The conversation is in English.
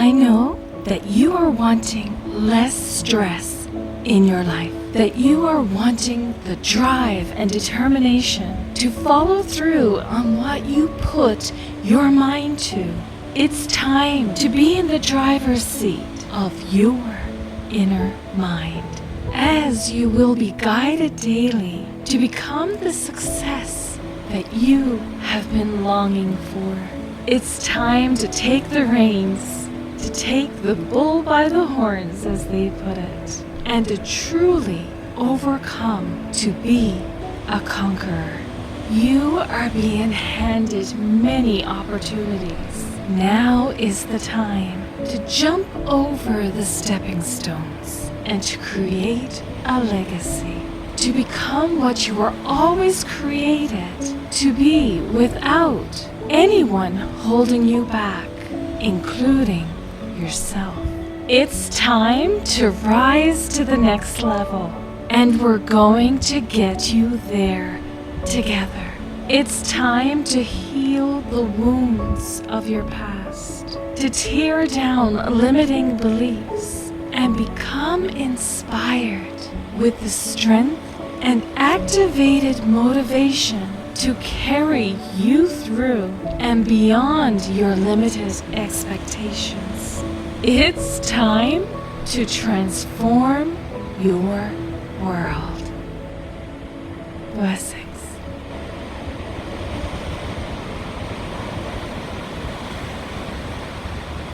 I know that you are wanting less stress in your life, that you are wanting the drive and determination to follow through on what you put your mind to. It's time to be in the driver's seat of your inner mind, as you will be guided daily to become the success that you have been longing for. It's time to take the reins, to take the bull by the horns, as they put it, and to truly overcome, to be a conqueror. You are being handed many opportunities. Now is the time to jump over the stepping stones and to create a legacy, to become what you were always created to be without anyone holding you back, including yourself. It's time to rise to the next level, and we're going to get you there together. It's time to heal the wounds of your past, to tear down limiting beliefs, and become inspired with the strength and activated motivation to carry you through and beyond your limited expectations. It's time to transform your world. Blessings.